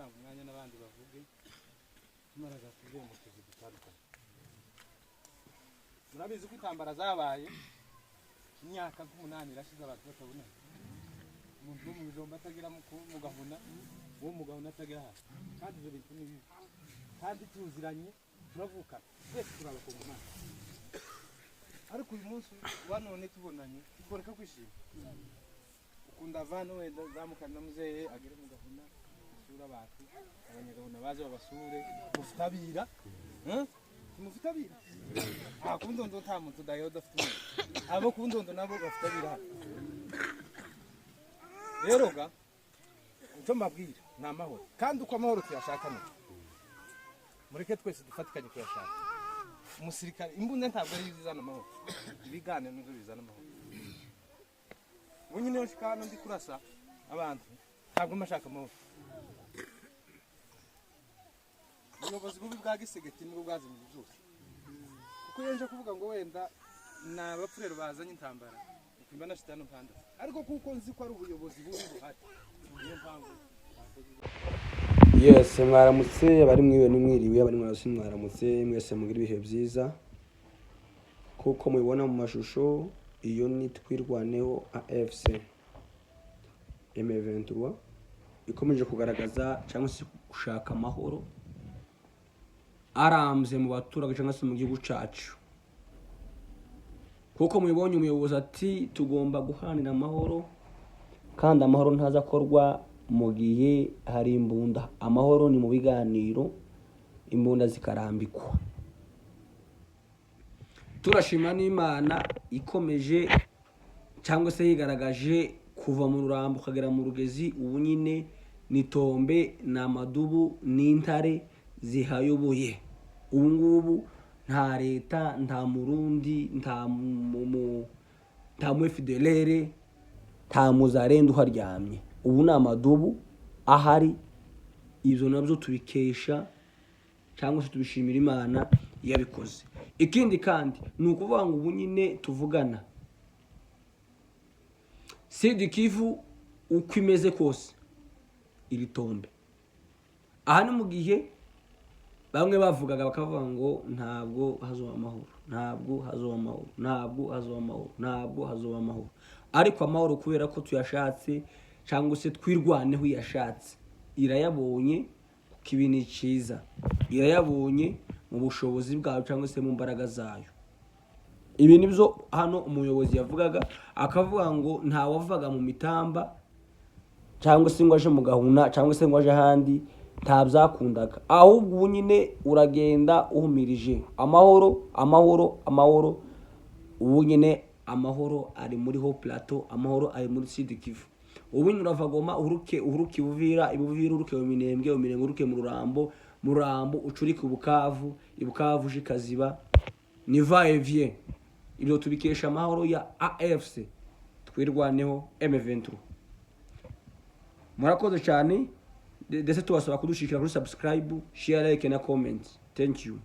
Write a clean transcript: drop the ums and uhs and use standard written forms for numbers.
gutanga umwanya n'abandi bavuge tumaraga kuvuga mu tuzi dutandukanye. Murabizi ko intambara zabaye imyaka 8 irashize abantu batabona. Umuntu wo mu bijomba atagira mu gahuna, uwo mu gahuna atagira hasi. Kandi ibyo bintu ni bibi. Kandi tuziranye turavuka twese turabakomana. Ariko uyu munsi wanone tubonanye tukoreka kwishima. Ukunda vano wenda zamukana muzeye agere mu gahuna sura abantu abanyagahuna baje babasure mufitabira mufitabira kundondo nta muntu dayoda afite abo kundondo nabo bafitabira rero ga cyo mbabwira ni amahoro kandi uko amahoro tuyashakana mureke twese dufatikanye kuyashaka umusirikare imbunda ntabwo ari yizana amahoro ibigane n'uzo bizana amahoro Unyine ushikano ndi kurasa abantu ntabwo mashaka amahoro ubuyobozi bubi bwa gisegeti nibwo bwazimye byose kuko yenje kuvuga ngo wenda n'abapfurero bazanye intambara ukimba na shitano mpanda ariko kuko nzi ko ari ubuyobozi bubi buhari niyo mpamvu Yes, mwaramutse bari mwiwe n'umwiriwe bari mwese mwaramutse mwese mugira ibihe byiza kuko mubibona mu mashusho iyo ni twirwaneho AFC M23 ikomeje kugaragaza cyangwa se gushaka amahoro aramze mu baturage cyangwa se mu gihugu cyacu kuko mubibonye umuyobozi ati tugomba guhanira amahoro kandi amahoro ntazakorwa mu gihe hari imbunda. Amahoro ni mu biganiro imbunda zikarambikwa. Turashima n'Imana ikomeje cyangwa se yigaragaje kuva mu rurambo kagera mu rugezi ubu nyine nitombe na Amadubu n'intare zihayoboye. Ubu ngubu nta leta nta murundi nta mu FDLR nta muzarendo haryamye. Ubu ni Amadubu ahari. Ibyo nabyo tubikesha cyangwa se tubishimira Imana yabikoze. Ikindi kandi ni ukuvuga ngo ubu nyine tuvugana Sud Kivu uko imeze kose iri tombe. Aha ni mu gihe bamwe bavugaga bakavuga ngo ntabwo hazoba amahoro, ntabwo hazoba amahoro, ntabwo hazoba amahoro, ntabwo hazoba amahoro. Ariko amahoro kubera ko tuyashatse cyangwa se twirwaneho yashatse irayabonye kuko ibi ni cyiza, irayabonye mu bushobozi bwayo cyangwa se mu mbaraga zayo. Ibi nibyo hano umuyobozi yavugaga akavuga ngo nta wavaga mu mitamba cyangwa se ngo aje mu gahuna cyangwa se ngo aje ahandi nta byakundaga. Ahubwo ubu nyine uragenda uhumirije amahoro amahoro amahoro. Ubu nyine amahoro ari muri ho plateau, amahoro ari muri Sud Kivu. Ubu urava Goma uruke Uvira, ibuvira uruke mu Minembwe, Minembwe uruke mu Rurambo ucurike Bukavu, Ibukavu jikaziba ni va et vient. Ibyo tubikesha amahoro ya AFC twirwaneho M23. Murakoze cyane ndetse tubasaba kudushikira kuri subscribe, share, like na comment. Thank you.